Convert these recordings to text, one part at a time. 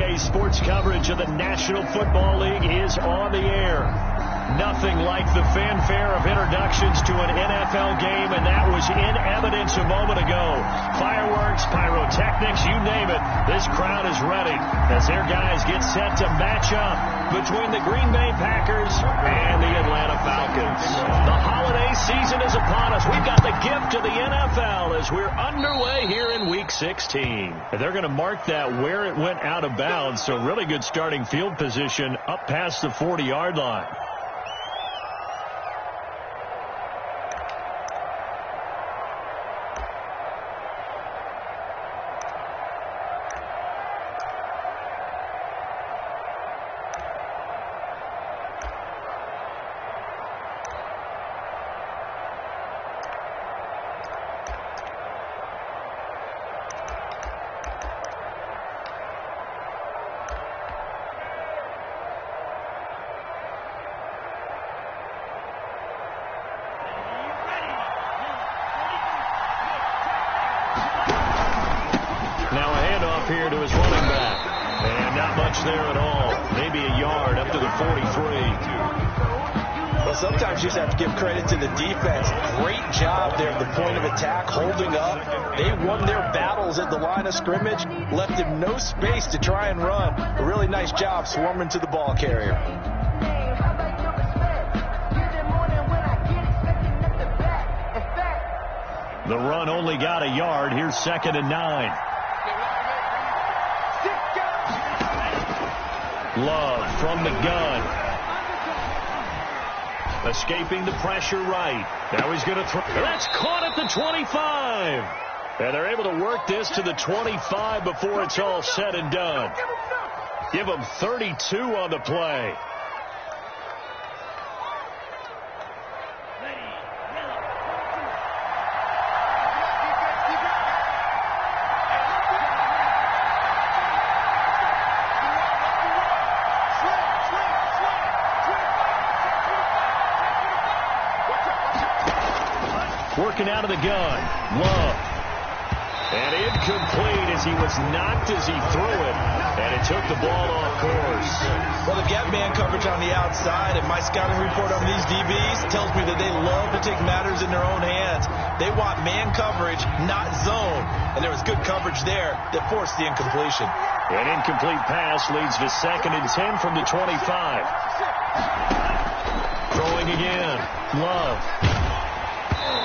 Weekday sports coverage of the National Football League is on the air. Nothing like the fanfare of introductions to an NFL game, and that was in evidence a moment ago. Fireworks, pyrotechnics, you name it. This crowd is ready as their guys get set to match up between the Green Bay Packers and the Atlanta Falcons. The holiday season is upon us. We've got the gift of the NFL as we're underway here in Week 16. And they're going to mark that where it went out of bounds, so really good starting field position up past the 40-yard line. Now a handoff here to his running back. And not much there at all. Maybe a yard up to the 43. Well, sometimes you just have to give credit to the defense. Great job there at the point of attack, holding up. They won their battles at the line of scrimmage, left him no space to try and run. A really nice job swarming to the ball carrier. The run only got a yard. Here's 2nd and 9. Love from the gun. Escaping the pressure right. Now he's going to throw. That's caught at the 25. And they're able to work this to the 25 before it's all said and done. Give them 32 on the play. Working out of the gun. Love. And incomplete as he was knocked as he threw it. And it took the ball off course. Well, they've got man coverage on the outside, and my scouting report on these DBs tells me that they love to take matters in their own hands. They want man coverage, not zone. And there was good coverage there that forced the incompletion. An incomplete pass leads to 2nd and 10 from the 25. Throwing again. Love.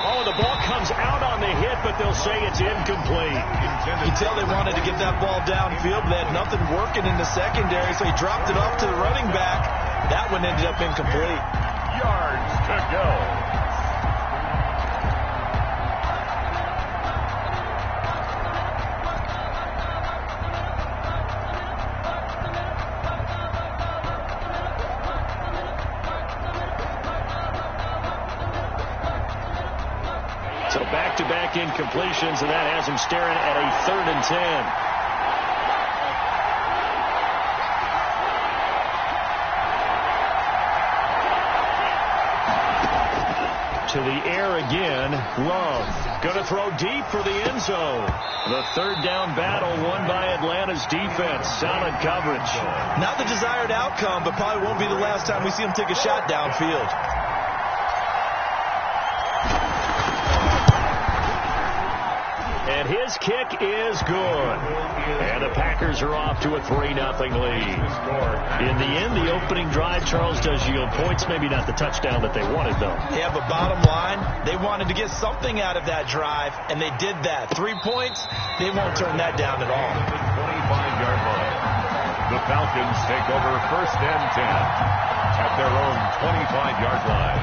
Oh, the ball comes out on the hit, but they'll say it's incomplete. You can tell they wanted to get that ball downfield, but they had nothing working in the secondary, so he dropped it off to the running back. That one ended up incomplete. Yards to go. So back-to-back incompletions, and that has him staring at a 3rd and 10. To the air again. Love going to throw deep for the end zone. The 3rd down battle won by Atlanta's defense. Solid coverage. Not the desired outcome, but probably won't be the last time we see him take a shot downfield. And his kick is good. And the Packers are off to a 3-0 lead. In the end, the opening drive, Charles, does yield points. Maybe not the touchdown that they wanted, though. Yeah, but bottom line, they wanted to get something out of that drive, and they did that. 3 points, they won't turn that down at all. 25-yard line. The Falcons take over 1st and 10 at their own 25-yard line.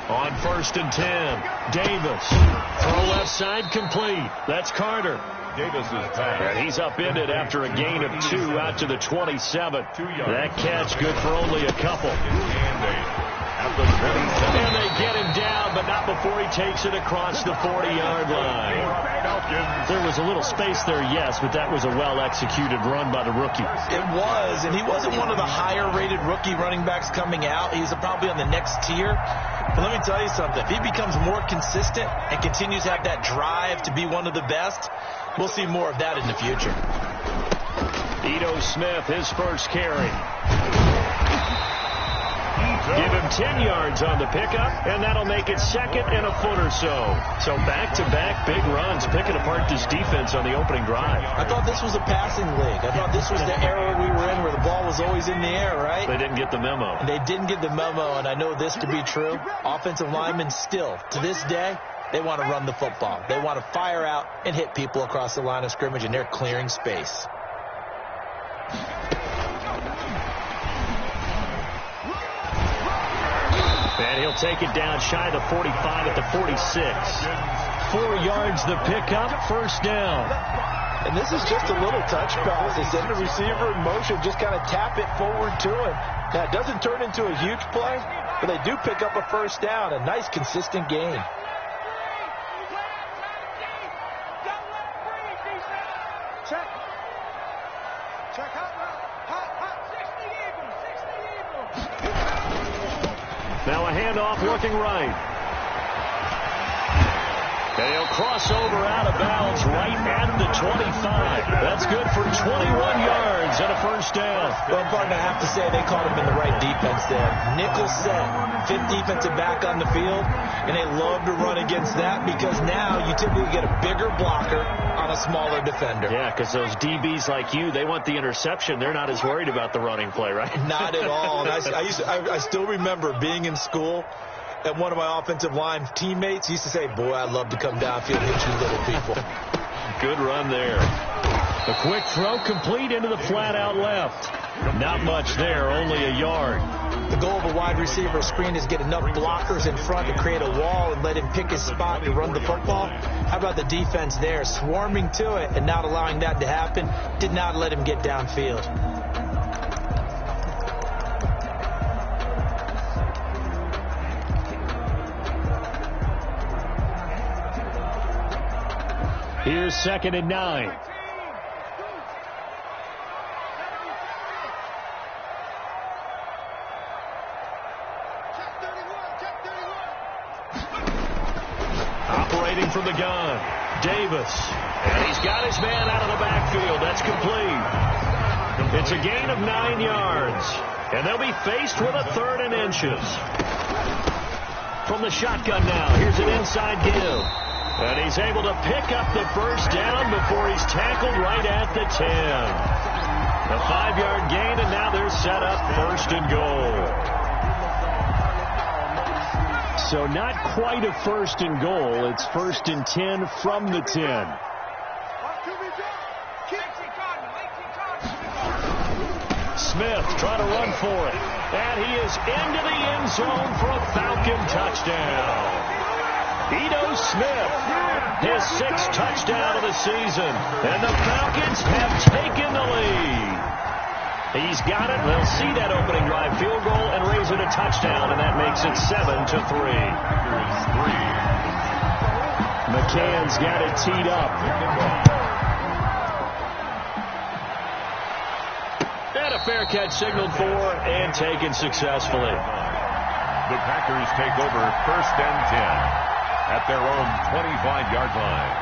On 1st and 10, Davis. Throw left side complete. That's Carter. Davis is back. And he's upended after a gain of 2 out to the 27. That catch good for only a couple. And a at the 27. And they get him down, but not before he takes it across the 40-yard line. There was a little space there, yes, but that was a well-executed run by the rookie. It was, and he wasn't one of the higher-rated rookie running backs coming out. He's probably on the next tier. But let me tell you something. If he becomes more consistent and continues to have that drive to be one of the best, we'll see more of that in the future. Ito Smith, his first carry. Give him 10 yards on the pickup, and that'll make it second and a foot or so. So back-to-back big runs, picking apart this defense on the opening drive. I thought this was a passing league. I thought this was the era we were in where the ball was always in the air, right? They didn't get the memo. They didn't get the memo, and I know this to be true. Offensive linemen still, to this day, they want to run the football. They want to fire out and hit people across the line of scrimmage, and they're clearing space. And he'll take it down shy of the 45 at the 46. 4 yards the pickup, first down. And this is just a little touch pass. They send the receiver in motion, just kind of tap it forward to him. Now, it doesn't turn into a huge play, but they do pick up a first down, a nice, consistent gain. Check. Hot. 60 Eagles. Now a handoff looking right. And he'll cross over out of bounds right at the 25. That's good for 21 yards and a first down. Well, partner, I have to say they caught him in the right defense there. Nickel set, fifth defensive back on the field, and they love to run against that because now you typically get a bigger blocker on a smaller defender. Yeah, because those DBs like you, they want the interception. They're not as worried about the running play, right? Not at all. And I still remember being in school, and one of my offensive line teammates used to say, boy, I'd love to come downfield and hit you little people. Good run there. The quick throw complete into the flat out left. Not much there, only a yard. The goal of a wide receiver screen is get enough blockers in front to create a wall and let him pick his spot to run the football. How about the defense there, swarming to it and not allowing that to happen? Did not let him get downfield. Here's 2nd and 9. Operating from the gun, Davis. And he's got his man out of the backfield. That's complete. It's a gain of 9 yards. And they'll be faced with a 3rd and inches. From the shotgun now, here's an inside give. And he's able to pick up the first down before he's tackled right at the 10. A 5-yard gain, and now they're set up 1st and goal. So not quite a 1st and goal. It's 1st and 10 from the 10. Smith trying to run for it. And he is into the end zone for a Falcon touchdown. Ito Smith, his 6th touchdown of the season, and the Falcons have taken the lead. He's got it. They'll see that opening drive field goal and raise it a touchdown, and that makes it 7-3. McCann's got it teed up. And a fair catch signaled for and taken successfully. The Packers take over 1st and 10. At their own 25-yard line.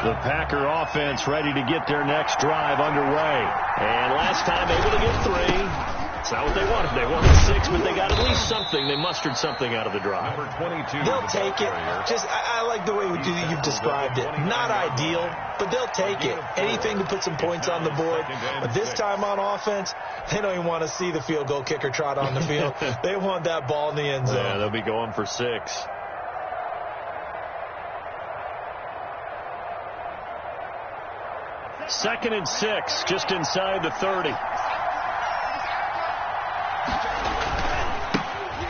The Packer offense ready to get their next drive underway. And last time able to get 3. It's not what they wanted. They wanted 6, but they got at least something. They mustered something out of the drive. Number 22. They'll take it. I like the way you've described it. Not ideal, but they'll take it. Anything to put some points on the board. But this time on offense, they don't even want to see the field goal kicker trot on the field. They want that ball in the end zone. Yeah, they'll be going for 6. Second and 6, just inside the 30.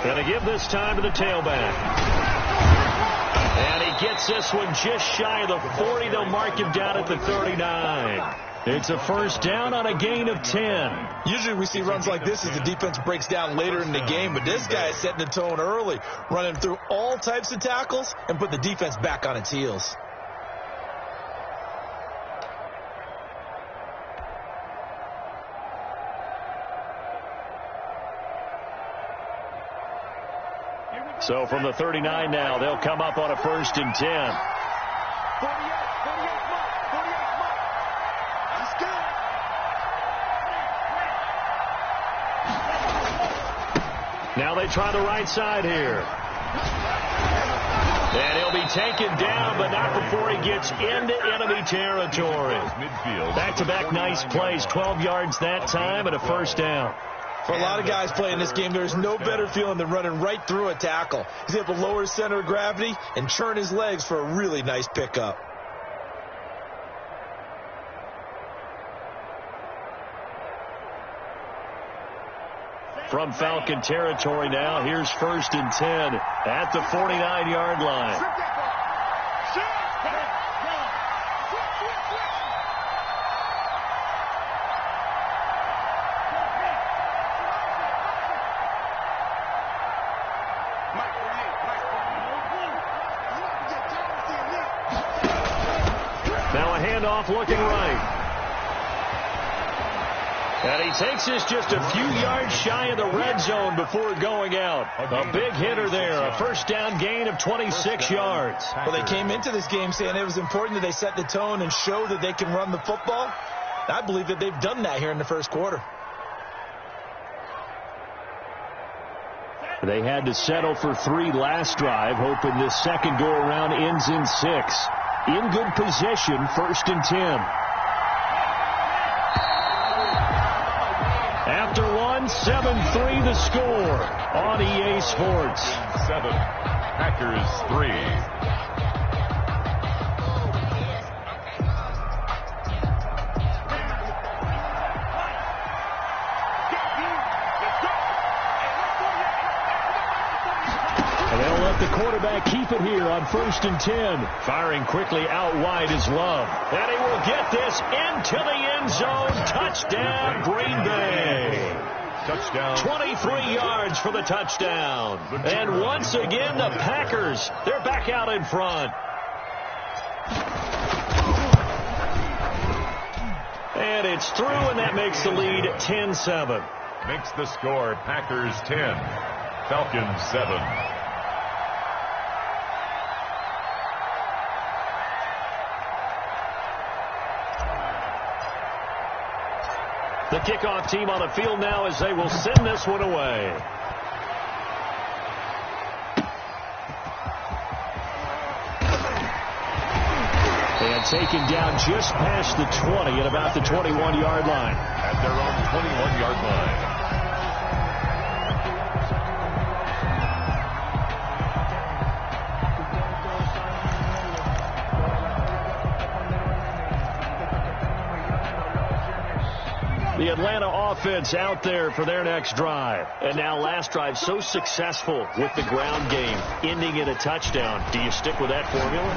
Gonna give this time to the tailback. And he gets this one just shy of the 40. They'll mark him down at the 39. It's a first down on a gain of 10. Usually we see runs like this as the defense breaks down later in the game, but this guy is setting the tone early, running through all types of tackles and put the defense back on its heels. So from the 39 now, they'll come up on a first and 10. 48 mark. Let's go. Now they try the right side here. And he'll be taken down, but not before he gets into enemy territory. Back-to-back nice plays, 12 yards that time and a first down. For a lot of guys playing this game, there's no better feeling than running right through a tackle. He's able to lower his center of gravity and churn his legs for a really nice pickup. From Falcon territory now, here's first and 10 at the 49-yard line. Now a handoff looking right. And he takes this just a few yards shy of the red zone before going out. A big hitter there, a first down gain of 26 yards. Well, they came into this game saying it was important that they set the tone and show that they can run the football. I believe that they've done that here in the first quarter. They had to settle for 3 last drive, hoping this second go-around ends in 6. In good position, first and 10. After one, 7-3 the score on EA Sports. 7, Packers 3. And they'll let the quarterback keep it here on first and 10. Firing quickly out wide is Love. And he will get this into the end zone. Touchdown, Green Bay. Touchdown. 23 yards for the touchdown. And once again, the Packers, they're back out in front. And it's through, and that makes the lead 10-7. Makes the score Packers 10, Falcons 7. The kickoff team on the field now as they will send this one away. And taken down just past the 20 at about the 21-yard line. At their own 21-yard line. The Atlanta offense out there for their next drive. And now last drive so successful with the ground game, ending in a touchdown. Do you stick with that formula?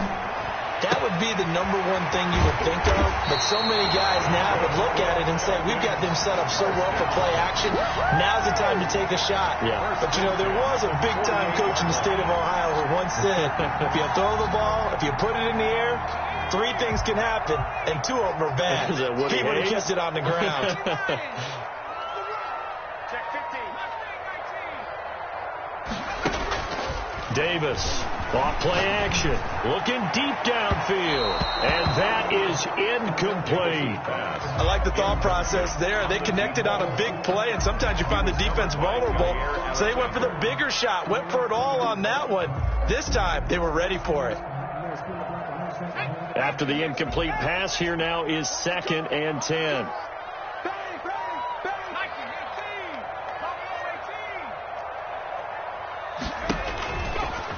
That would be the number one thing you would think of, but so many guys now would look at it and say, we've got them set up so well for play action, now's the time to take a shot. Yeah. But, you know, there was a big-time coach in the state of Ohio who once said, if you throw the ball, if you put it in the air, 3 things can happen, and 2 of them are bad. Is that Woody He would have Hayes? kept it on the ground. Check 15. Davis, off play action, looking deep downfield, and that is incomplete. I like the thought process there. They connected on a big play, and sometimes you find the defense vulnerable. So they went for the bigger shot, went for it all on that one. This time, they were ready for it. After the incomplete pass, here now is 2nd and 10.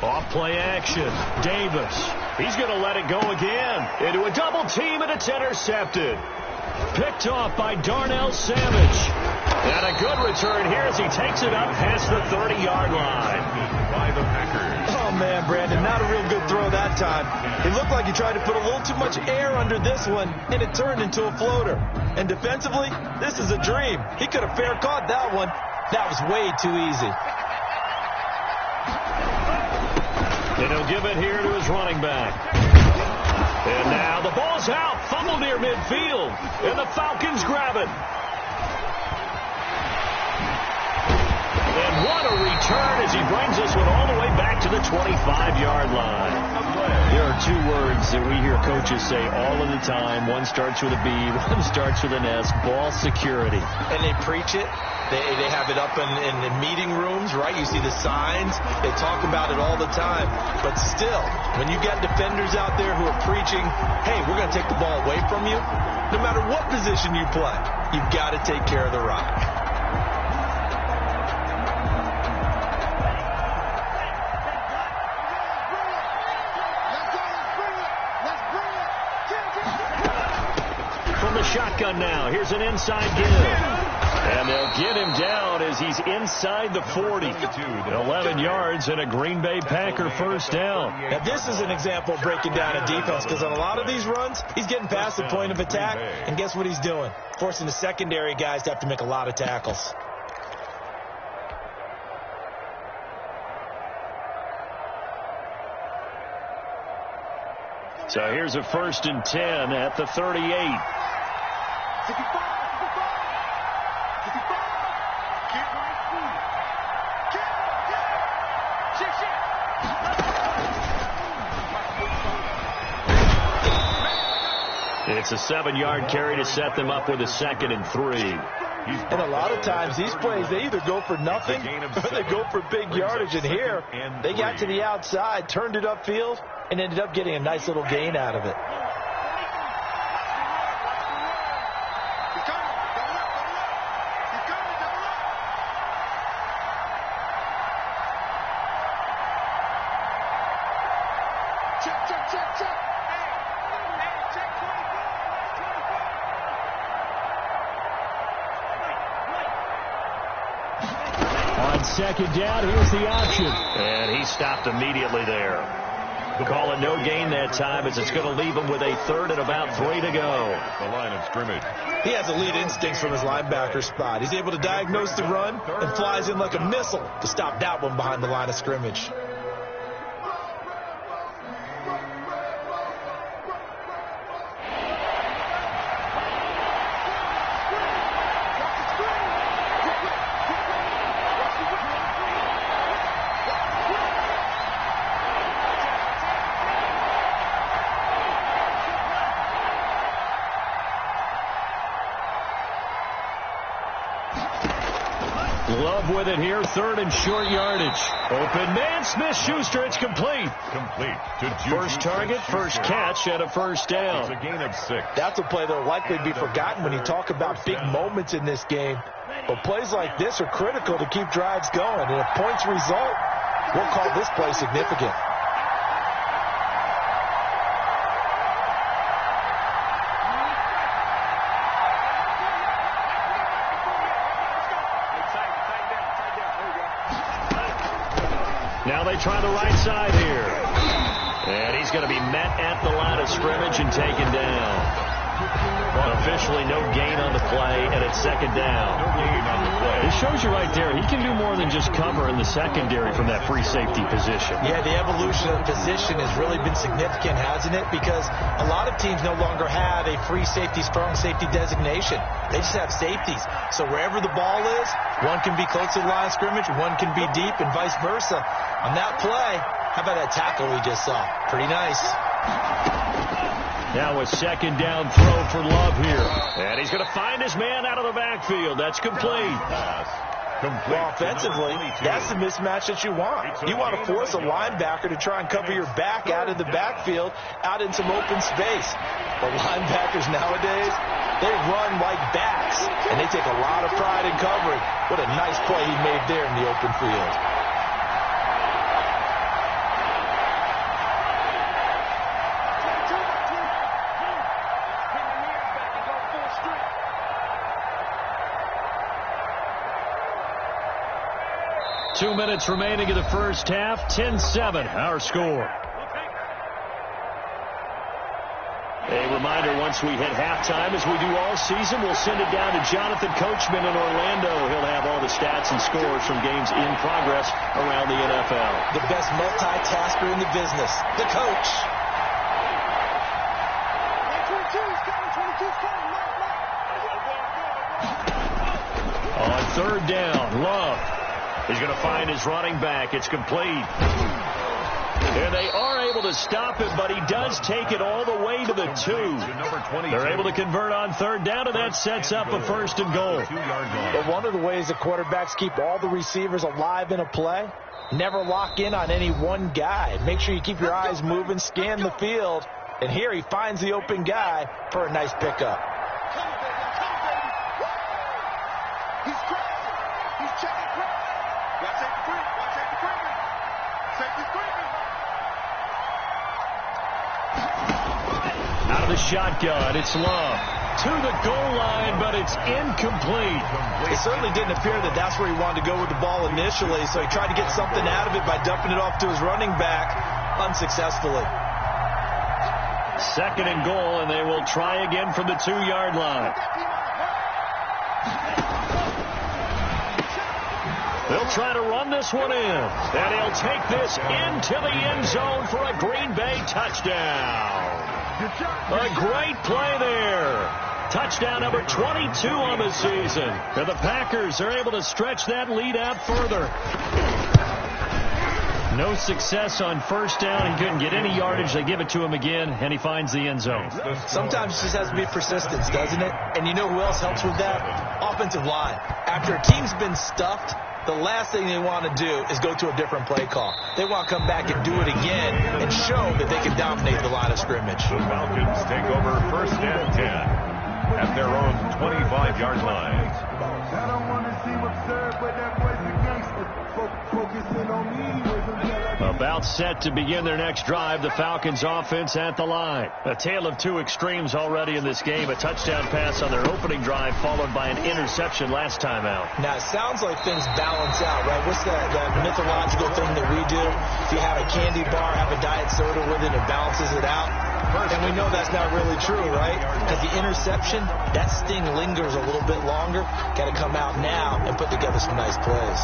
Off play action, Davis. He's going to let it go again. Into a double team, and it's intercepted. Picked off by Darnell Savage. And a good return here as he takes it up past the 30-yard line. By the Packers. Oh, man, Brandon, not a real good throw that time. It looked like he tried to put a little too much air under this one, and it turned into a floater. And defensively, this is a dream. He could have fair caught that one. That was way too easy. And he'll give it here to his running back. And now the ball's out. Fumble near midfield. And the Falcons grab it. And what a return as he brings this one all the way back to the 25-yard line. There are two words that we hear coaches say all of the time. One starts with a B, one starts with an S, ball security. And they preach it. They have it up in meeting rooms, right? You see the signs. They talk about it all the time. But still, when you got defenders out there who are preaching, hey, we're going to take the ball away from you, no matter what position you play, you've got to take care of the rock. Shotgun now. Here's an inside give. And they'll get him down as he's inside the 40. 11 yards and a Green Bay Packer first down. Now, this is an example of breaking down a defense because on a lot of these runs, he's getting past the point of attack. And guess what he's doing? Forcing the secondary guys to have to make a lot of tackles. So here's a 1st and 10 at the 38. It's a 7-yard carry to set them up with a 2nd and 3. And a lot of times these plays, they either go for nothing or they go for big yardage. And here, they got to the outside, turned it upfield, and ended up getting a nice little gain out of it. On 2nd down, here's the option. And he stopped immediately there. We'll call it no gain that time as it's going to leave him with a 3rd and about 3 to go. The line of scrimmage. He has elite instincts from his linebacker spot. He's able to diagnose the run and flies in like a missile to stop that one behind the line of scrimmage. Love with it here, 3rd and short yardage. Open man, Smith-Schuster, it's complete. Complete to Juju. First target, first catch, and a first down. It's a gain of 6. That's a play that will likely be forgotten when you talk about big moments in this game. But plays like this are critical to keep drives going. And if points result, we'll call this play significant. Now they try the right side here. And he's going to be met at the line of scrimmage and taken down. Officially no gain on the play, and it's 2nd down. No gain on the play. It shows you right there, he can do more than just cover in the secondary from that free safety position. Yeah, the evolution of the position has really been significant, hasn't it? Because a lot of teams no longer have a free safety, strong safety designation. They just have safeties. So wherever the ball is, one can be close to the line of scrimmage, one can be deep, and vice versa. On that play, how about that tackle we just saw? Pretty nice. Now a 2nd down throw for Love here. And he's going to find his man out of the backfield. That's complete. Well, offensively, that's the mismatch that you want. You want to force a linebacker to try and cover your back out in the backfield, out in some open space. But linebackers nowadays, they run like backs, and they take a lot of pride in covering. What a nice play he made there in the open field. 2 minutes remaining in the first half. 10-7, our score. A reminder, once we hit halftime, as we do all season, we'll send it down to Jonathan Coachman in Orlando. He'll have all the stats and scores from games in progress around the NFL. The best multitasker in the business, the coach. On third down, Love is going to find his running back. It's complete. And they are able to stop him, but he does take it all the way to the 2. They're able to convert on third down, and that sets up a first and goal. But one of the ways the quarterbacks keep all the receivers alive in a play, never lock in on any one guy. Make sure you keep your eyes moving, scan the field, and here he finds the open guy for a nice pickup. He's crossing. He's checking cross. Watch out the creeping. Watch out the creeping. Safety creeping. Out of the shotgun, it's Love. To the goal line, but it's incomplete. It certainly didn't appear that that's where he wanted to go with the ball initially, so he tried to get something out of it by dumping it off to his running back unsuccessfully. Second and goal, and they will try again from the 2-yard line. They'll try to run this one in, and he'll take this into the end zone for a Green Bay touchdown. A great play there. Touchdown number 22 on the season. And the Packers are able to stretch that lead out further. No success on first down. He couldn't get any yardage. They give it to him again, and he finds the end zone. Sometimes it just has to be persistence, doesn't it? And you know who else helps with that? Offensive line. After a team's been stuffed, the last thing they want to do is go to a different play call. They want to come back and do it again and show that they can dominate the line of scrimmage. The Falcons take over first and 10 at their own 25-yard line. I don't want to seem absurd, but that boy's a gangster. Focusing on me. About set to begin their next drive, the Falcons offense at the line. A tale of two extremes already in this game. A touchdown pass on their opening drive followed by an interception last time out. Now, it sounds like things balance out, right? What's that mythological thing that we do? If you have a candy bar, have a diet soda with it, it balances it out. And we know that's not really true, right? Because the interception, that sting lingers a little bit longer. Got to come out now and put together some nice plays.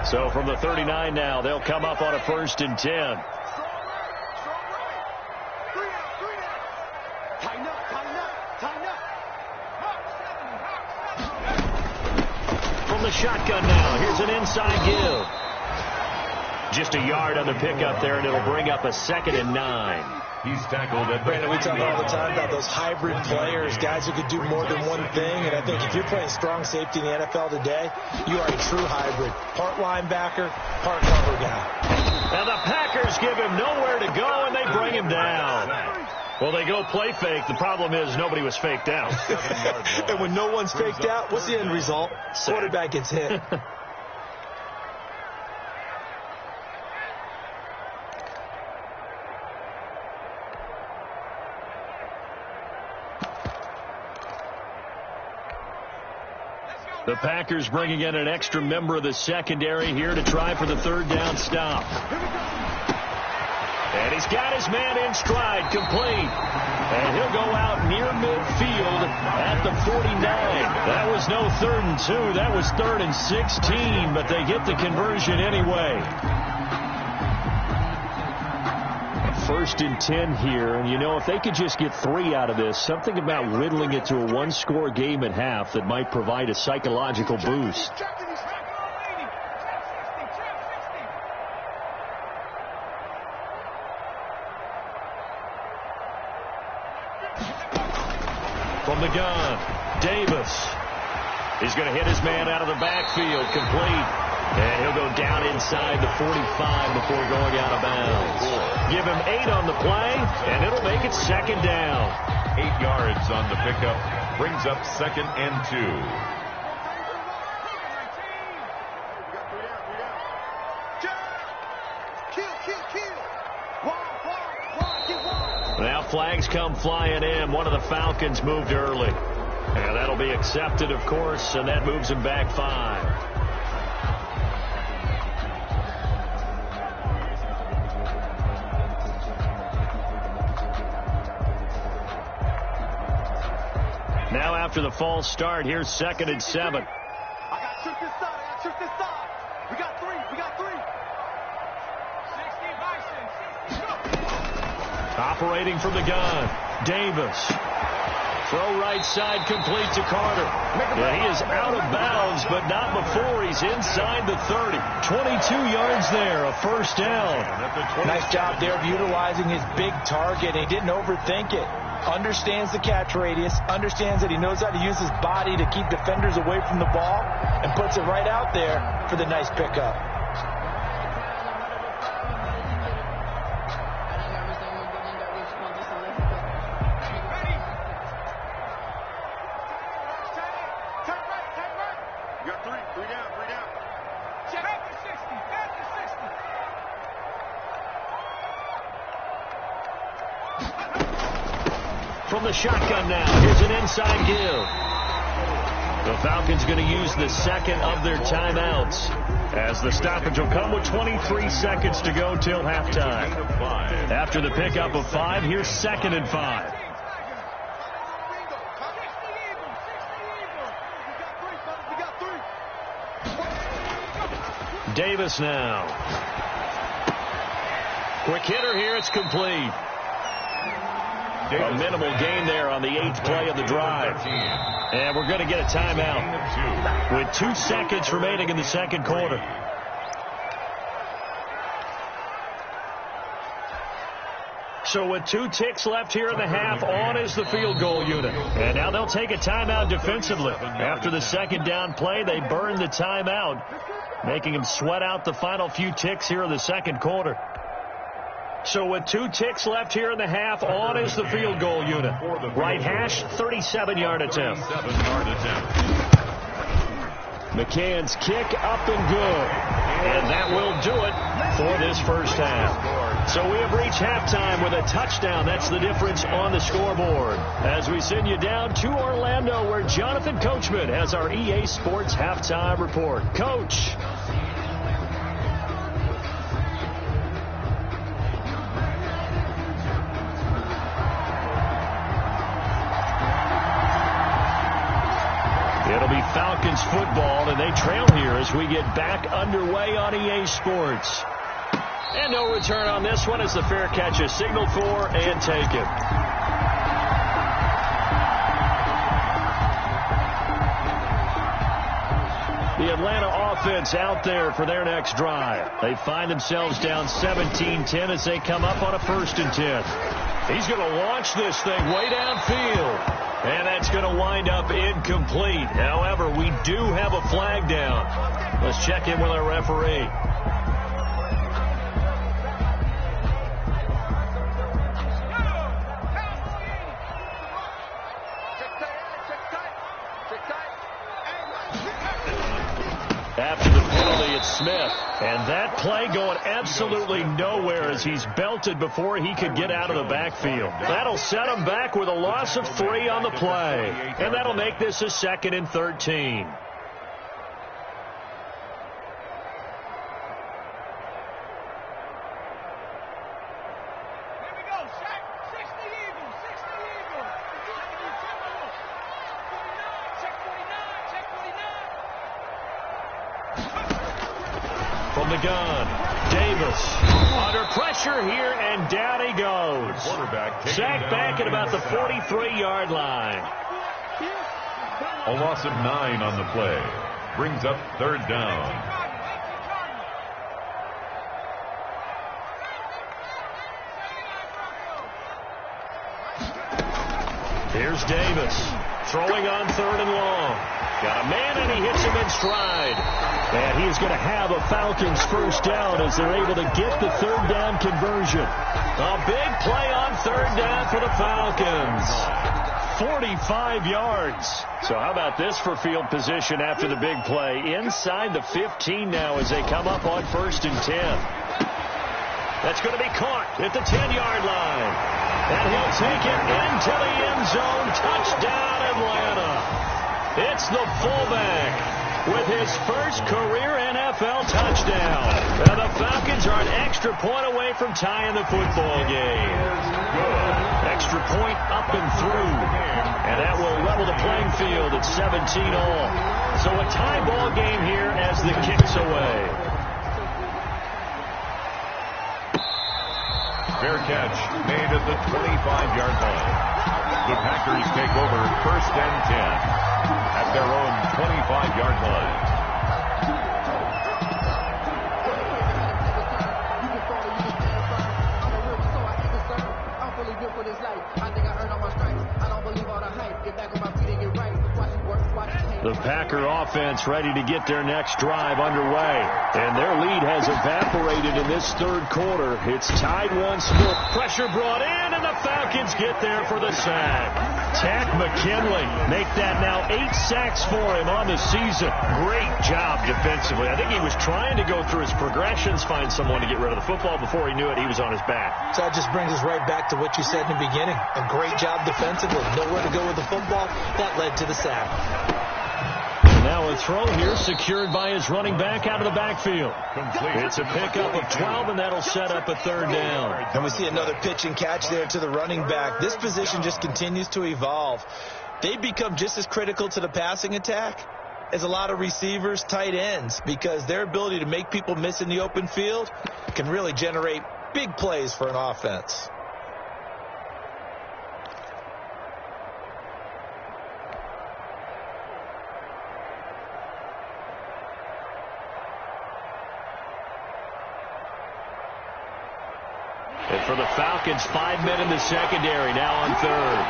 So from the 39 now, they'll come up on a first and 10. From the shotgun now, here's an inside give. Just a yard on the pickup there, and it'll bring up a 2nd and 9. He's tackled at Brandon, we talk all the time about those hybrid players, guys who could do more than one thing. And I think if you're playing strong safety in the NFL today, you are a true hybrid. Part linebacker, part cover guy. And the Packers give him nowhere to go, and they bring him down. Well, they go play fake. The problem is nobody was faked out. And when no one's faked out, what's the end result? Quarterback gets hit. The Packers bringing in an extra member of the secondary here to try for the third down stop. And he's got his man in stride, complete. And he'll go out near midfield at the 49. That was no 3rd and 2. That was 3rd and 16, but they get the conversion anyway. 1st and 10 here, and you know, if they could just get 3 out of this, something about whittling it to a one-score game at half that might provide a psychological boost. From the gun, Davis. He's going to hit his man out of the backfield, complete. And he'll go down inside the 45 before going out of bounds. Give him 8 on the play, and it'll make it 2nd down. 8 yards on the pickup. Brings up 2nd and 2. Now flags come flying in. One of the Falcons moved early. And that'll be accepted, of course, and that moves him back 5. Now after the false start, here's 2nd and 7. I got trick this side. I got trick this side. We got 3. We got 3. 60, Operating from the gun, Davis. Throw right side complete to Carter. Yeah, he is out of bounds, but not before he's inside the 30. 22 yards there, a first down. Nice job there of utilizing his big target. He didn't overthink it. Understands the catch radius, understands that he knows how to use his body to keep defenders away from the ball, and puts it right out there for the nice pickup. You got 3. 3 down. 3 down. Check out the 60. Back to 60. From the shotgun now, here's an inside give. The Falcons going to use the second of their timeouts, as the stoppage will come with 23 seconds to go till halftime. After the pickup of 5, here's 2nd and 5. Davis now. Quick hitter here, it's complete. A minimal gain there on the 8th play of the drive. And we're going to get a timeout with 2 seconds remaining in the second quarter. So with 2 ticks left here in the half, on is the field goal unit. And now they'll take a timeout defensively. After the second down play, they burn the timeout, making them sweat out the final few ticks here in the second quarter. So with 2 ticks left here in the half, on is the field goal unit. Right hash, 37-yard attempt. McCann's kick up and good. And that will do it for this first half. So we have reached halftime with a touchdown. That's the difference on the scoreboard. As we send you down to Orlando, where Jonathan Coachman has our EA Sports halftime report. Coach. It'll be Falcons football, and they trail here as we get back underway on EA Sports. And no return on this one as the fair catch is signaled for and taken. The Atlanta offense out there for their next drive. They find themselves down 17-10 as they come up on a 1st and 10. He's going to launch this thing way downfield. And that's going to wind up incomplete. However, we do have a flag down. Let's check in with our referee. After the penalty, it's Smith. And that play going absolutely nowhere as he's belted before he could get out of the backfield. That'll set him back with a loss of 3 on the play. And that'll make this a 2nd and 13. From the gun, Davis under pressure here, and down he goes. Sacked back at about the 43-yard line. A loss of 9 on the play. Brings up 3rd down. Here's Davis throwing on 3rd and long. Got a man, and he hits him in stride. And he's going to have a Falcons first down as they're able to get the 3rd down conversion. A big play on 3rd down for the Falcons. 45 yards. So how about this for field position after the big play? Inside the 15 now as they come up on 1st and 10. That's going to be caught at the 10-yard line. And he'll take it into the end zone. Touchdown, Atlanta. It's the fullback with his first career NFL touchdown. And the Falcons are an extra point away from tying the football game. Good. Extra point up and through. And that will level the playing field at 17-all. So a tie ball game here as the kick's away. Fair catch made at the 25-yard line. The Packers take over 1st and 10 at their own 25-yard line. The Packer offense ready to get their next drive underway. And their lead has evaporated in this third quarter. It's tied once more. Pressure brought in, and the Falcons get there for the sack. Tack McKinley make that now 8 sacks for him on the season. Great job defensively. I think he was trying to go through his progressions, find someone to get rid of the football. Before he knew it, he was on his back. So that just brings us right back to what you said in the beginning. A great job defensively. Nowhere to go with the football. That led to the sack. Now a throw here secured by his running back out of the backfield. It's a pickup of 12, and that'll set up a 3rd down. And we see another pitch and catch there to the running back. This position just continues to evolve. They become just as critical to the passing attack as a lot of receivers, tight ends, because their ability to make people miss in the open field can really generate big plays for an offense. And for the Falcons, 5 men in the secondary, now on 3rd.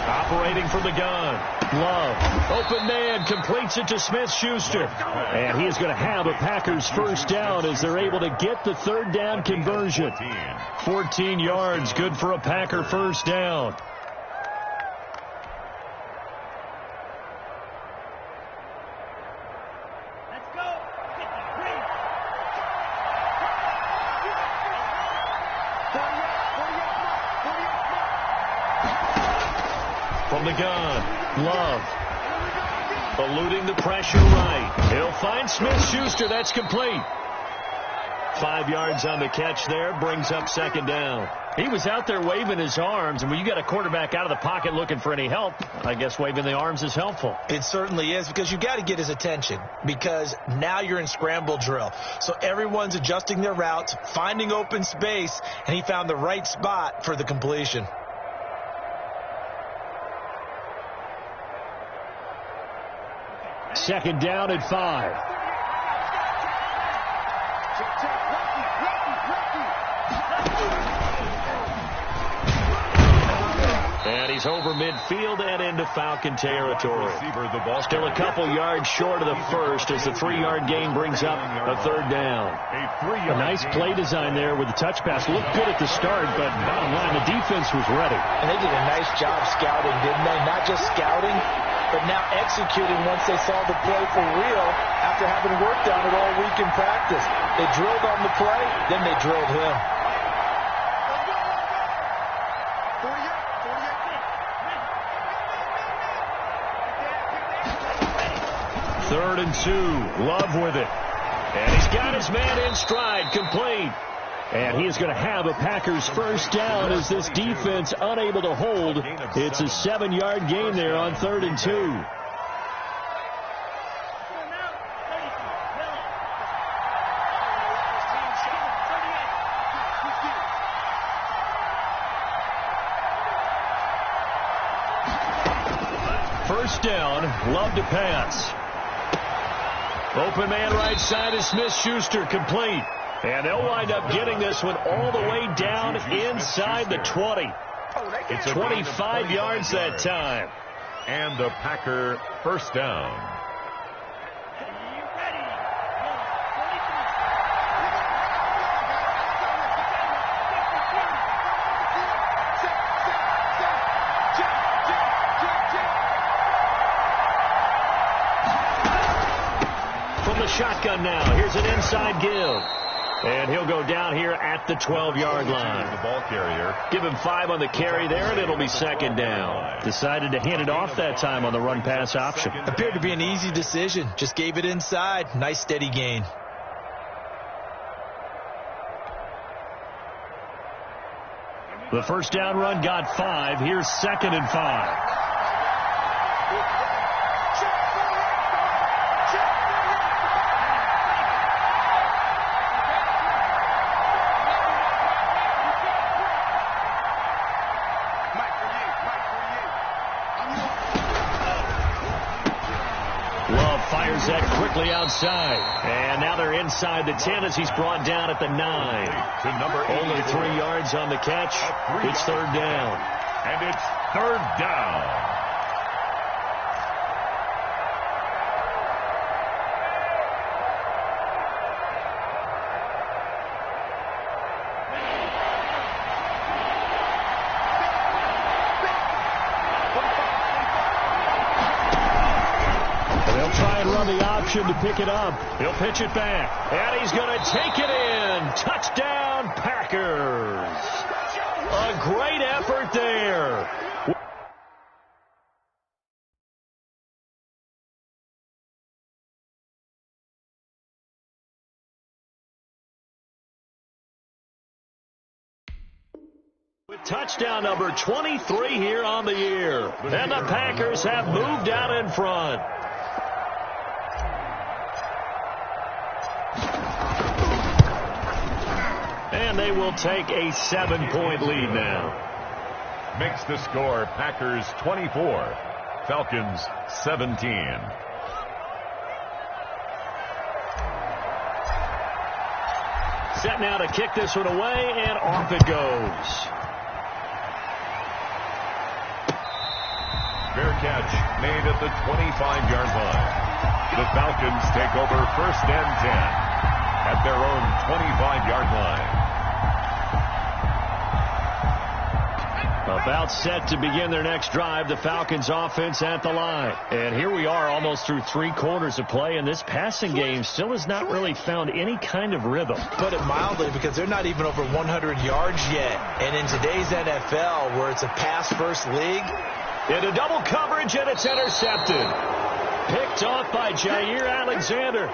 Operating from the gun. Love. Open man completes it to Smith-Schuster. And he is going to have a Packers first down as they're able to get the 3rd down conversion. 14 yards, good for a Packer first down. From the gun, Love. Eluding the pressure right. He'll find Smith-Schuster. That's complete. 5 yards on the catch there. Brings up 2nd down. He was out there waving his arms, and when you got a quarterback out of the pocket looking for any help, I guess waving the arms is helpful. It certainly is, because you got to get his attention, because now you're in scramble drill. So everyone's adjusting their routes, finding open space, and he found the right spot for the completion. Second down at 5. And he's over midfield and into Falcon territory. Still a couple yards short of the first as the 3-yard gain brings up a 3rd down. A nice play design there with the touch pass. Looked good at the start, but bottom line, the defense was ready. And they did a nice job scouting, didn't they? Not just scouting, but now executing once they saw the play for real after having worked on it all week in practice. They drilled on the play, then they drilled him. 3rd and 2. Love with it. And he's got his man in stride, complete. And he is going to have a Packers first down as this defense unable to hold. It's a 7-yard gain there on 3rd and 2. First down, Love to pass. Open man right side is Smith-Schuster, complete. And they'll wind up getting this one all the way down inside the 20. It's 25 yards that time. And the Packer first down. shotgun now. Here's an inside give. And he'll go down here at the 12-yard line. The ball carrier. Give him 5 on the carry there, and it'll be second down. Decided to hand it off that time on the run-pass option. Appeared to be an easy decision. Just gave it inside. Nice steady gain. The first down run got 5. Here's 2nd and 5. Fires that quickly outside. And now they're inside the 10 as he's brought down at the 9. To number 84. Only 3 yards on the catch. It's 3rd down. And it's 3rd down. To pick it up. He'll pitch it back. And he's going to take it in. Touchdown, Packers. A great effort there. With touchdown number 23 here on the year. And the Packers have moved out in front. And they will take a 7-point lead now. Makes the score Packers 24, Falcons 17. Set now to kick this one away, and off it goes. Fair catch made at the 25-yard line. The Falcons take over 1st and 10 at their own 25-yard line. About set to begin their next drive, the Falcons offense at the line. And here we are almost through 3 quarters of play, and this passing game still has not really found any kind of rhythm. Put it mildly, because they're not even over 100 yards yet. And in today's NFL, where it's a pass-first league. Into double coverage, and it's intercepted. Picked off by Jair Alexander.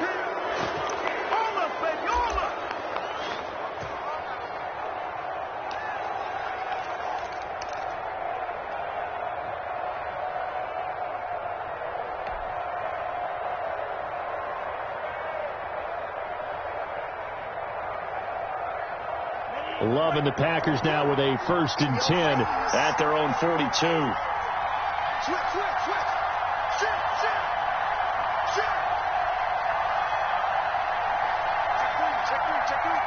Loving the Packers now with a 1st and 10 at their own 42. Switch. Check three.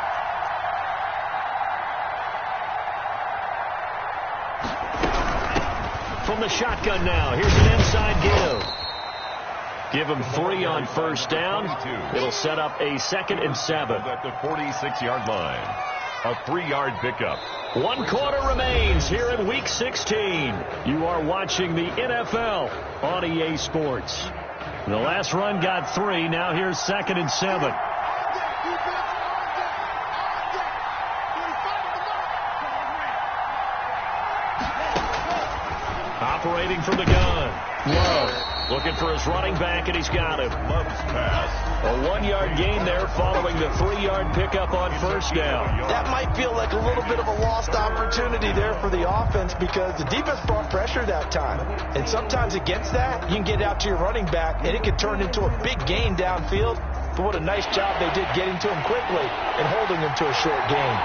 From the shotgun now, here's an inside give. Give him 3 on 1st down. It'll set up a 2nd and 7. At the 46-yard line. A 3-yard pickup. 1 quarter remains here in Week 16. You are watching the NFL on EA Sports. The last run got 3. Now here's 2nd and 7. Operating from the gun. Love looking for his running back, and he's got him. Love's pass. A 1-yard gain there following the 3-yard pickup on 1st down. That might feel like a little bit of a lost opportunity there for the offense, because the defense brought pressure that time. And sometimes against that, you can get out to your running back, and it can turn into a big gain downfield. But what a nice job they did getting to him quickly and holding him to a short gain.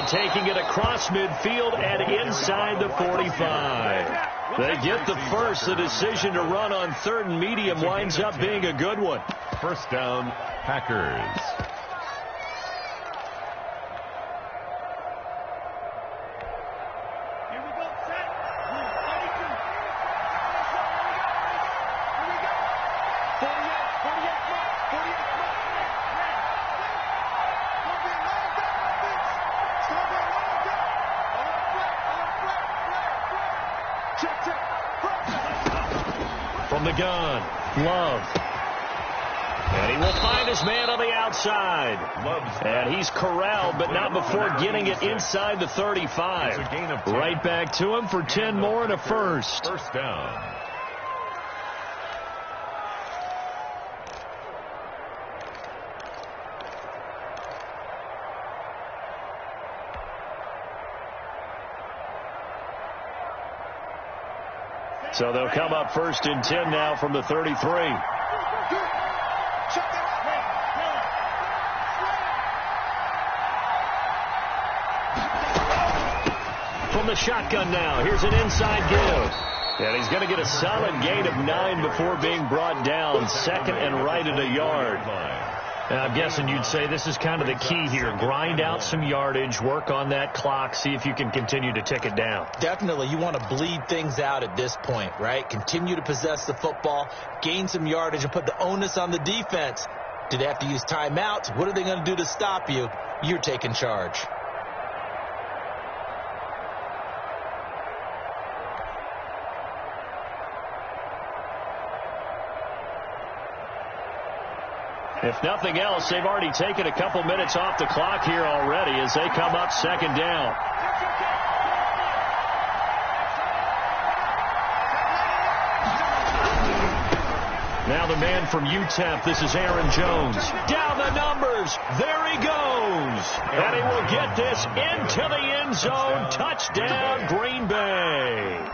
Taking it across midfield and inside the 45. They get the first. The decision to run on 3rd and medium winds up being a good one. 1st down, Packers. Here we go, set. 32. Here we go. From the gun, Love. And he will find his man on the outside. And he's corralled, but not before getting it inside the 35. Right back to him for 10 more and a first. First down. So they'll come up first and 10 now from the 33. From the shotgun now, here's an inside give. And he's going to get a solid gain of 9 before being brought down. Second and right at a yard. And I'm guessing you'd say this is kind of the key here. Grind out some yardage, work on that clock, see if you can continue to tick it down. Definitely. You want to bleed things out at this point, right? Continue to possess the football, gain some yardage, and put the onus on the defense. Do they have to use timeouts? What are they going to do to stop you? You're taking charge. If nothing else, they've already taken a couple minutes off the clock here already as they come up second down. Now the man from UTEP, this is Aaron Jones. Down the numbers. There he goes. And he will get this into the end zone. Touchdown, Green Bay.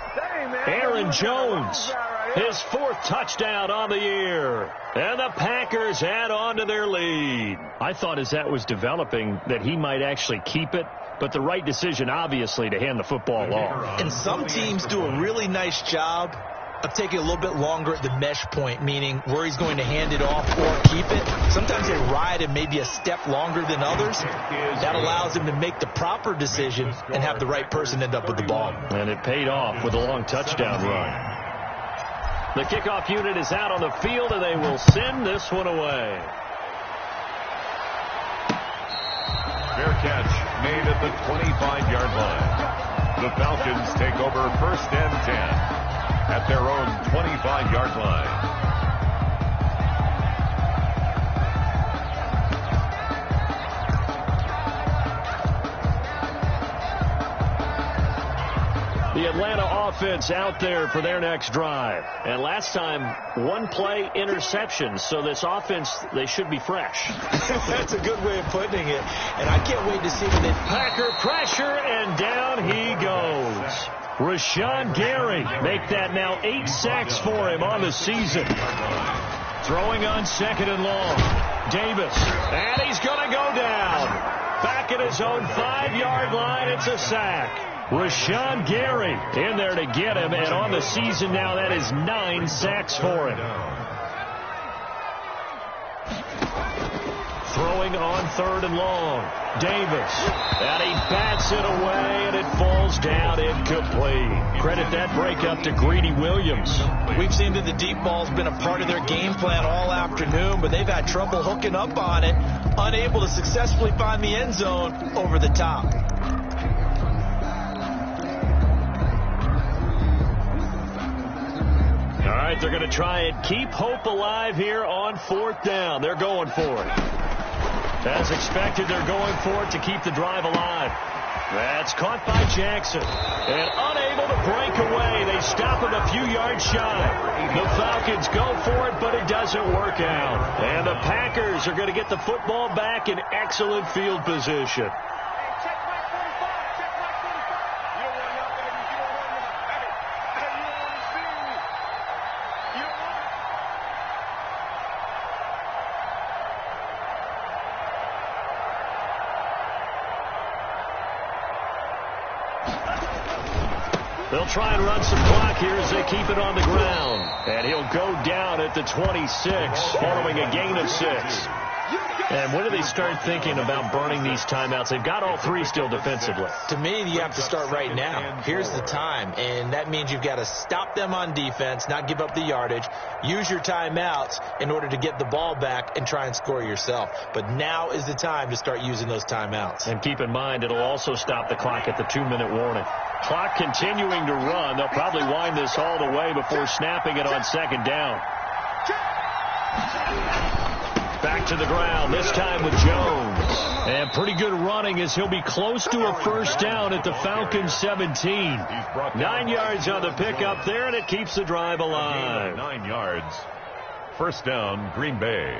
Aaron Jones, his 4th touchdown on the year. And the Packers add on to their lead. I thought as that was developing that he might actually keep it, but the right decision, obviously, to hand the football off. And some teams do a really nice job of taking a little bit longer at the mesh point, meaning where he's going to hand it off or keep it. Sometimes they ride him maybe a step longer than others. That allows him to make the proper decision and have the right person end up with the ball. And it paid off with a long touchdown run. The kickoff unit is out on the field, and they will send this one away. Fair catch made at the 25-yard line. The Falcons take over first and 10 at their own 25-yard line. The Atlanta offense out there for their next drive. And last time, 1 play interception. So this offense, they should be fresh. That's a good way of putting it. And I can't wait to see when they... Packer pressure, and down he goes. Rashawn Gary make that now 8 sacks for him on the season. Throwing on second and long. Davis. And he's going to go down. Back at his own 5-yard line, it's a sack. Rashawn Gary in there to get him, and on the season now, that is 9 sacks for him. Throwing on third and long. Davis. And he bats it away, and it falls down incomplete. Credit that breakup to Greedy Williams. We've seen that the deep ball's been a part of their game plan all afternoon, but they've had trouble hooking up on it, unable to successfully find the end zone over the top. All right, they're going to try and keep hope alive here on 4th down. They're going for it. As expected, they're going for it to keep the drive alive. That's caught by Jackson. And unable to break away. They stop him a few yards shy. The Falcons go for it, but it doesn't work out. And the Packers are going to get the football back in excellent field position. They'll try and run some clock here as they keep it on the ground. And he'll go down at the 26 following a gain of 6. And when do they start thinking about burning these timeouts? They've got all 3 still defensively. To me, you have to start right now. Here's the time, and that means you've got to stop them on defense, not give up the yardage, use your timeouts in order to get the ball back and try and score yourself. But now is the time to start using those timeouts. And keep in mind, it'll also stop the clock at the 2-minute warning. Clock continuing to run. They'll probably wind this all the way before snapping it on second down. Back to the ground, this time with Jones. And pretty good running as he'll be close to a first down at the Falcons 17. 9 yards on the pickup there, and it keeps the drive alive. 9 yards. First down, Green Bay.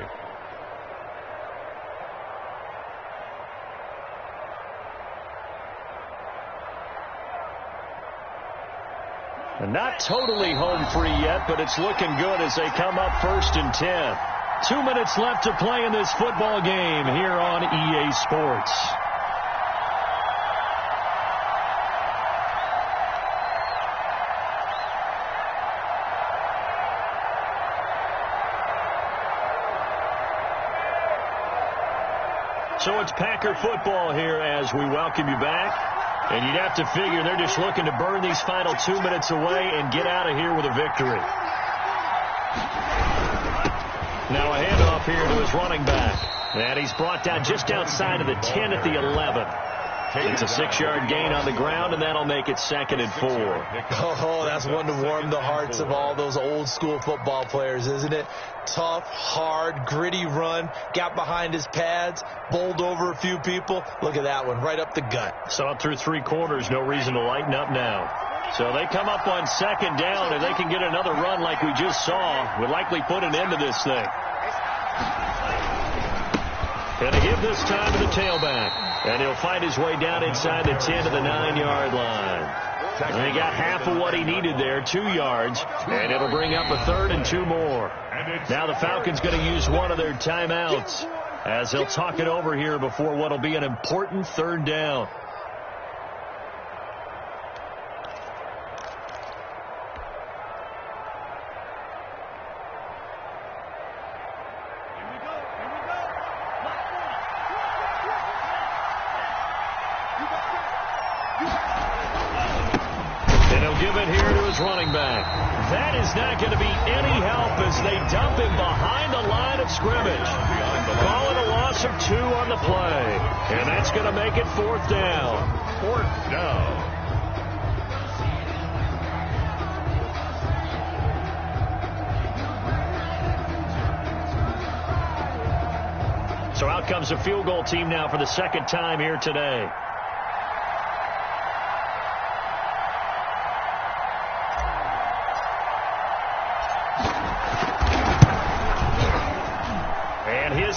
And not totally home free yet, but it's looking good as they come up 1st and 10. 2 minutes left to play in this football game here on EA Sports. So it's Packer football here as we welcome you back. And you'd have to figure they're just looking to burn these final 2 minutes away and get out of here with a victory. Now a handoff here to his running back. And he's brought down just outside of the 10 at the 11. It's a 6-yard gain on the ground, and that'll make it 2nd and 4. Oh, that's one to warm the hearts of all those old school football players, isn't it? Tough, hard, gritty run. Got behind his pads, bowled over a few people. Look at that one, right up the gut. Saw it through 3 quarters. No reason to lighten up now. So they come up on 2nd down, and they can get another run like we just saw. Would likely put an end to this thing. And to give this time to the tailback. And he'll find his way down inside the 10 to the 9-yard line. And he got half of what he needed there, 2 yards. And it'll bring up a 3rd and 2 more. Now the Falcons going to use one of their timeouts as they'll talk it over here before what will be an important 3rd down. Running back. That is not going to be any help as they dump him behind the line of scrimmage. Calling a loss of 2 on the play. And that's going to make it 4th down. 4th down. So out comes the field goal team now for the 2nd time here today.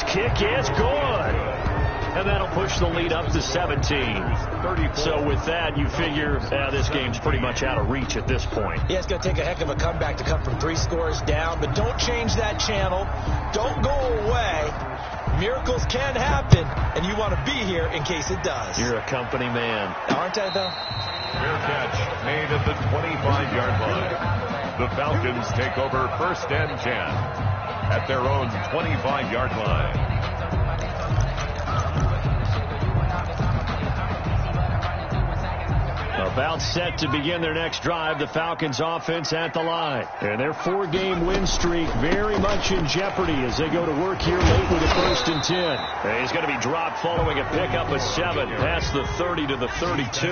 Kick is good. And that'll push the lead up to 17. So with that, you figure this game's pretty much out of reach at this point. Yeah, it's going to take a heck of a comeback to come from 3 scores down. But don't change that channel. Don't go away. Miracles can happen, and you want to be here in case it does. You're a company man. Aren't I, though? Fair catch made at the 25-yard line. The Falcons take over 1st and 10 at their own 25-yard line. About set to begin their next drive, the Falcons offense at the line. And their 4-game win streak very much in jeopardy as they go to work here late with a 1st and 10. And he's going to be dropped following a pickup of 7 past the 30 to the 32.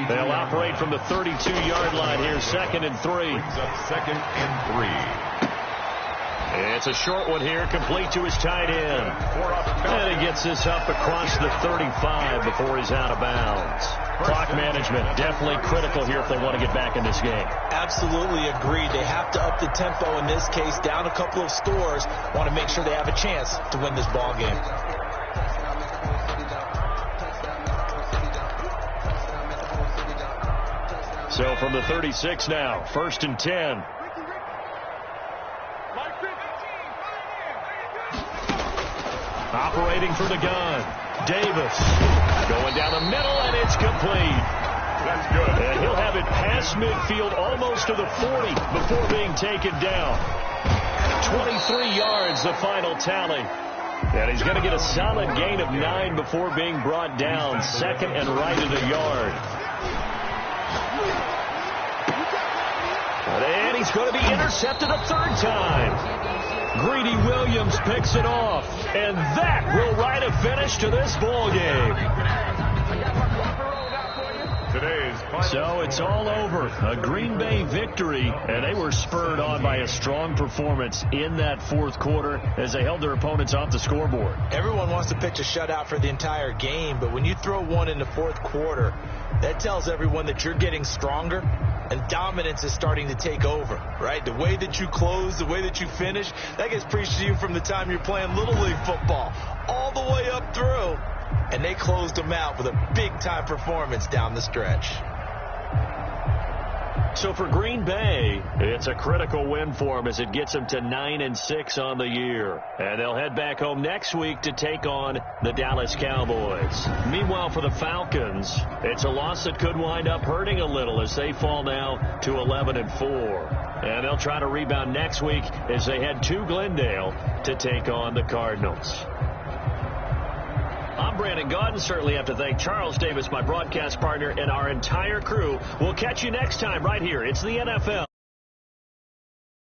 They'll operate from the 32-yard line here, 2nd and 3. Brings up 2nd and 3. It's a short one here, complete to his tight end. And he gets this up across the 35 before he's out of bounds. Clock management definitely critical here if they want to get back in this game. Absolutely agreed. They have to up the tempo in this case, down a couple of scores. Want to make sure they have a chance to win this ball game. So from the 36 now, 1st and 10. Operating for the gun. Davis going down the middle, and it's complete. That's good. And he'll have it past midfield almost to the 40 before being taken down. 23 yards, the final tally. And he's going to get a solid gain of 9 before being brought down. 2nd and right of the yard. And he's going to be intercepted a 3rd time. Greedy Williams picks it off, and that will write a finish to this ball game. Today's So it's all over. A Green Bay victory, and they were spurred on by a strong performance in that fourth quarter as they held their opponents off the scoreboard. Everyone wants to pitch a shutout for the entire game, but when you throw one in the fourth quarter, that tells everyone that you're getting stronger and dominance is starting to take over, right? The way that you close, the way that you finish, that gets preached to you from the time you're playing Little League football all the way up through, and they closed them out with a big-time performance down the stretch. So for Green Bay, it's a critical win for them as it gets them to 9-6 on the year. And they'll head back home next week to take on the Dallas Cowboys. Meanwhile, for the Falcons, it's a loss that could wind up hurting a little as they fall now to 11-4. And they'll try to rebound next week as they head to Glendale to take on the Cardinals. I'm Brandon Gaudin. Certainly have to thank Charles Davis, my broadcast partner, and our entire crew. We'll catch you next time right here. It's the NFL.